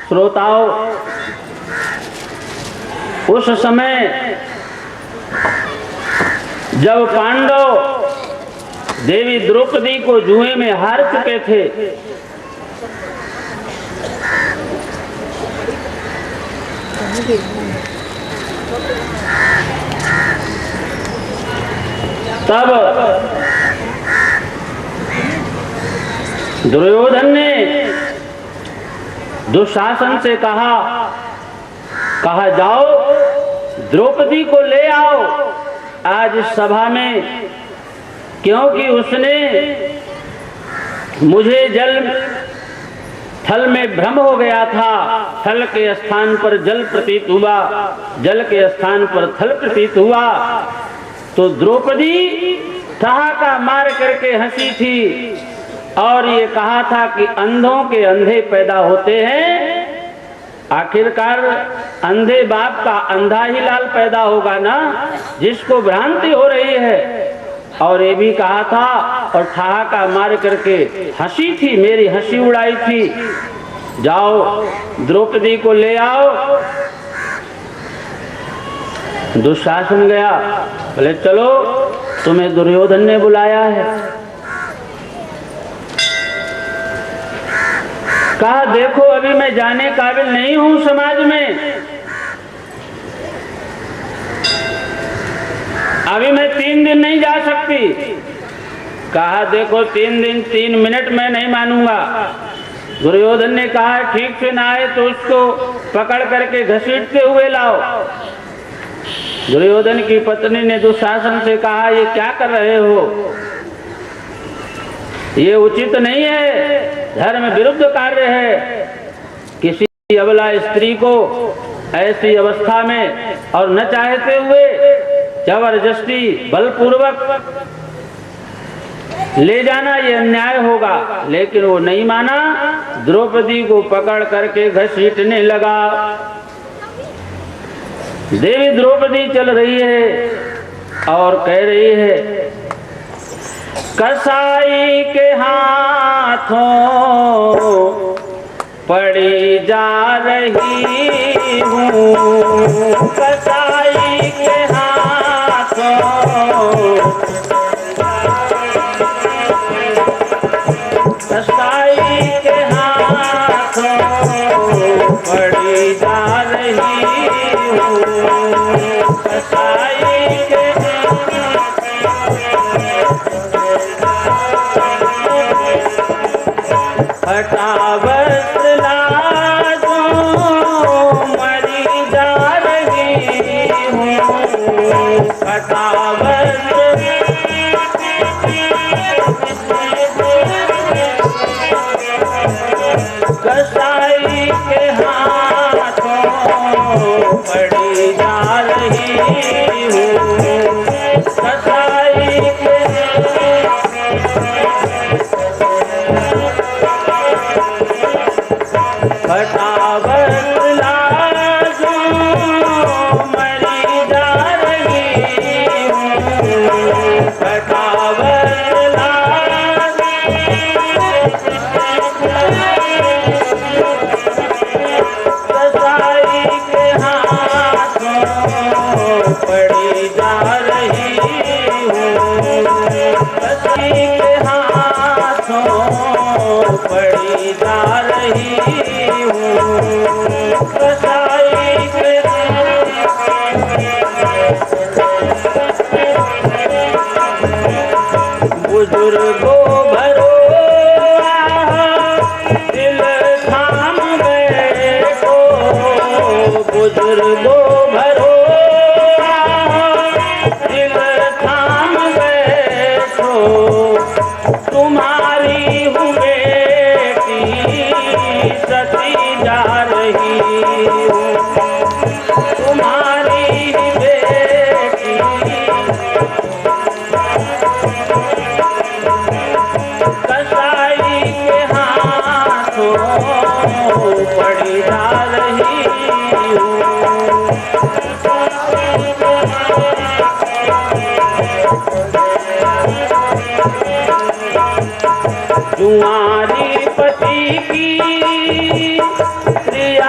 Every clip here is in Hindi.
श्रोताओं, उस समय जब पांडव देवी द्रौपदी को जुए में हार चुके थे, तब दुर्योधन ने दुशासन से कहा जाओ द्रौपदी को ले आओ आज इस सभा में, क्योंकि उसने मुझे जल थल में भ्रम हो गया था, थल के स्थान पर जल प्रतीत हुआ, जल के स्थान पर थल प्रतीत हुआ। तो द्रौपदी ठहाका मार करके हंसी थी और ये कहा था कि अंधों के अंधे पैदा होते हैं, आखिरकार अंधे बाप का अंधा ही लाल पैदा होगा ना, जिसको भ्रांति हो रही है। और ये भी कहा था और ठहाका मार करके हंसी थी, मेरी हंसी उड़ाई थी। जाओ द्रौपदी को ले आओ। दुशासन गया, बोले चलो तुम्हें दुर्योधन ने बुलाया है। कहा देखो अभी मैं जाने काबिल नहीं हूं समाज में, अभी मैं 3 दिन नहीं जा सकती। कहा देखो 3 दिन 3 मिनट मैं नहीं मानूंगा। दुर्योधन ने कहा ठीक से ना आए तो उसको पकड़ करके घसीटते हुए लाओ। दुर्योधन की पत्नी ने दुशासन से कहा ये क्या कर रहे हो, ये उचित नहीं है, धर्म विरुद्ध कार्य है। किसी अबला स्त्री को ऐसी अवस्था में और न चाहते हुए जबरदस्ती बलपूर्वक ले जाना ये अन्याय होगा। लेकिन वो नहीं माना, द्रौपदी को पकड़ करके घसीटने लगा। देवी द्रौपदी चल रही है और कह रही है कसाई के हाथों पड़ी जा रही हूँ, कसाई के हाथों, कसाई के हाथों पड़ी जा रही हूँ, कसाई के हटावत लाजो मरी जा रही हूँ, हटावत कसाई के हाथों पड़ी जा रही हूँ, कसाई के हटावत लाजो मरी जा रही हूँ, हटावत कसाई के हाथों पड़ी जा रही हूँ, कसाई के हाथों पड़ी जा रही हूँ, कसाई के बुजुर्गों भरो दिल थाम बैठो, बुजुर्गों भरो दिल थाम बैठो, तुम्हारी हूँ बेटी सती जा रही हूँ, तुम्हारी बेटी कसाई के हाथों पड़ी जा रही हूँ, तुम्हारी पति की क्रिया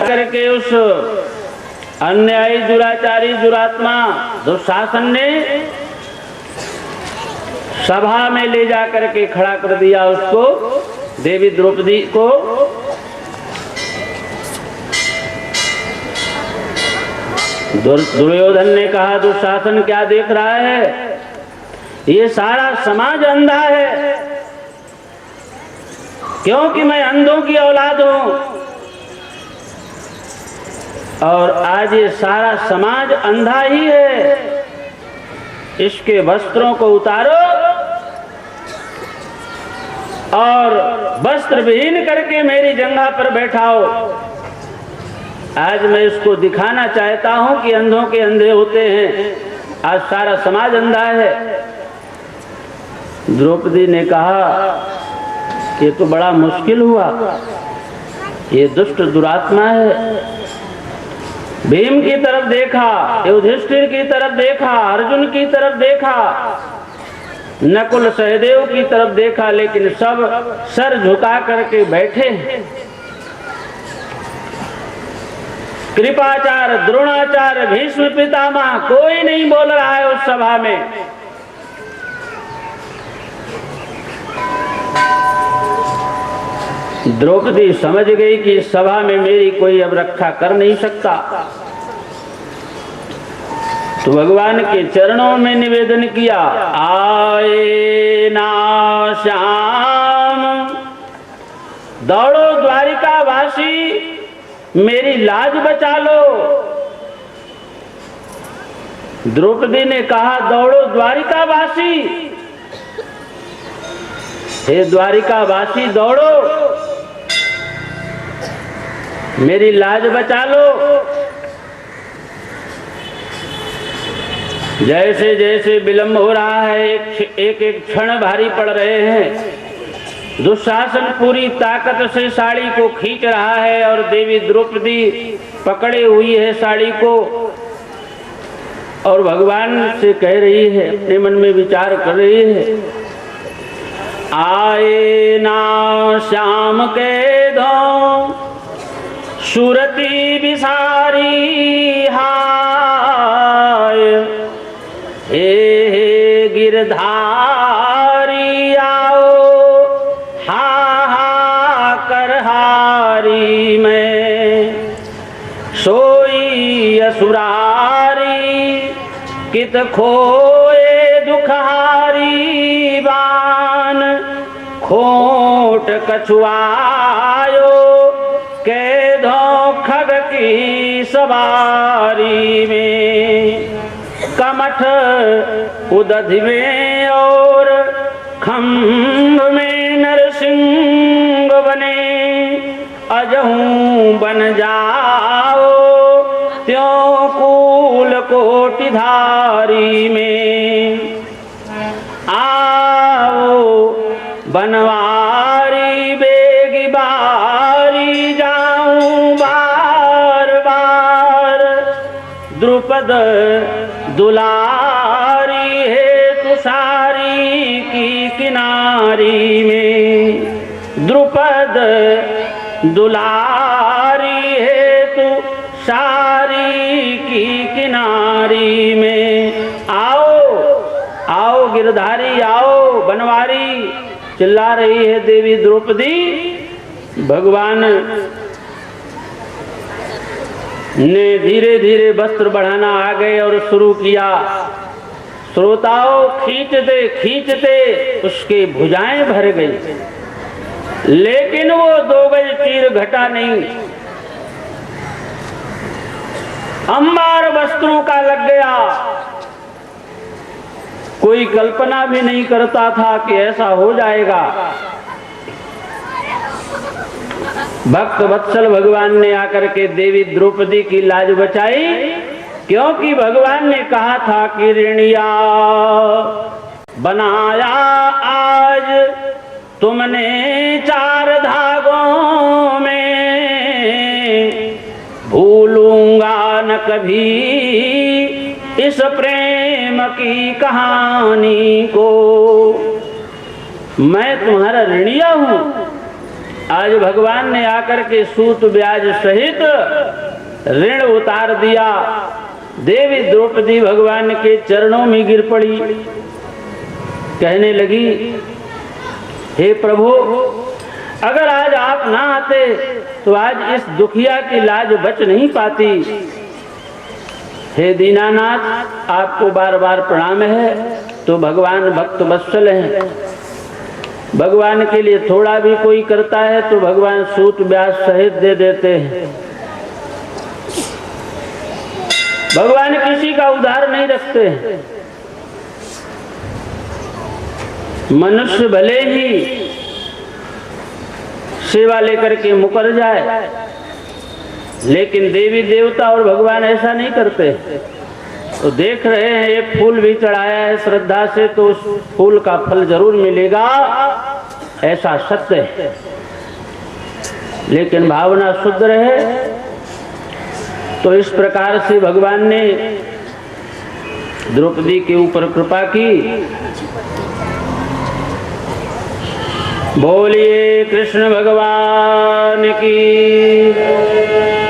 करके उस अन्यायी दुराचारी दुरात्मा दुशासन ने सभा में ले जा करके खड़ा कर दिया उसको, देवी द्रौपदी को। दुर्योधन ने कहा, दुशासन क्या देख रहा है, ये सारा समाज अंधा है, क्योंकि मैं अंधों की औलाद हूं, और आज ये सारा समाज अंधा ही है। इसके वस्त्रों को उतारो और वस्त्र विहीन करके मेरी जंघा पर बैठाओ। आज मैं इसको दिखाना चाहता हूं कि अंधों के अंधे होते हैं, आज सारा समाज अंधा है। द्रौपदी ने कहा, ये तो बड़ा मुश्किल हुआ, ये दुष्ट दुरात्मा है। भीम की तरफ देखा, युधिष्ठिर की तरफ देखा, अर्जुन की तरफ देखा, नकुल सहदेव की तरफ देखा, लेकिन सब सर झुका करके बैठे। कृपाचार्य, द्रोणाचार्य, भीष्म पितामह, कोई नहीं बोल रहा है उस सभा में। द्रौपदी समझ गई कि इस सभा में मेरी कोई अब रक्षा कर नहीं सकता, तो भगवान के चरणों में निवेदन किया, आए ना श्याम, दौड़ो द्वारिका वासी, मेरी लाज बचा लो। द्रौपदी ने कहा, दौड़ो द्वारिका वासी, हे द्वारिका वासी दौड़ो, मेरी लाज बचा लो। जैसे जैसे विलंब हो रहा है, एक एक क्षण भारी पड़ रहे हैं। दुशासन पूरी ताकत से साड़ी को खींच रहा है और देवी द्रौपदी पकड़े हुई है साड़ी को, और भगवान से कह रही है, अपने मन में विचार कर रही है, आए ना श्याम के दो सुरती बिसारी हाय, हे गिरधारी आओ हा करहारी में, सोई असुरारी कित खोए दुखारी बान, खोट कछुआयो के धो खग की सवारी में, कमठ उदधि में और खम्भ में नरसिंह बने, अजहूं बन जाओ त्यों कूल कोटिधारी में, आओ बनवारी बेगी बारी जाऊं बार बार, द्रुपद दुलारी है तुषारी की किनारी में, द्रुपद दुलारी है तुषारी की किनारी में, आओ आओ गिरधारी आओ बनवारी, चिल्ला रही है देवी द्रौपदी। भगवान ने धीरे धीरे वस्त्र बढ़ाना आ गए और शुरू किया। श्रोताओं खींचते खींचते उसके भुजाएं भर गई, लेकिन वो 2 गज चीर घटा नहीं, अंबार वस्त्रों का लग गया। कोई कल्पना भी नहीं करता था कि ऐसा हो जाएगा। भक्त वत्सल भगवान ने आकर के देवी द्रौपदी की लाज बचाई, क्योंकि भगवान ने कहा था कि ऋणिया बनाया आज तुमने 4 धागों में, भूलूंगा न कभी इस प्रेम की कहानी को। मैं तुम्हारा ऋणिया हूं, आज भगवान ने आकर के सूत ब्याज सहित ऋण उतार दिया। देवी द्रौपदी भगवान के चरणों में गिर पड़ी, कहने लगी, हे प्रभु, अगर आज आप ना आते तो आज इस दुखिया की लाज बच नहीं पाती। हे दीनानाथ, आपको बार बार प्रणाम है। तो भगवान भक्त वत्सल हैं, भगवान के लिए थोड़ा भी कोई करता है तो भगवान सूत ब्याज सहित दे देते हैं। भगवान किसी का उधार नहीं रखते। मनुष्य भले ही सेवा लेकर के मुकर जाए, लेकिन देवी देवता और भगवान ऐसा नहीं करते। तो देख रहे हैं, एक फूल भी चढ़ाया है श्रद्धा से तो उस फूल का फल जरूर मिलेगा, ऐसा सत्य है। लेकिन भावना शुद्ध रहे तो इस प्रकार से भगवान ने द्रौपदी के ऊपर कृपा की। बोलिए कृष्ण भगवान की।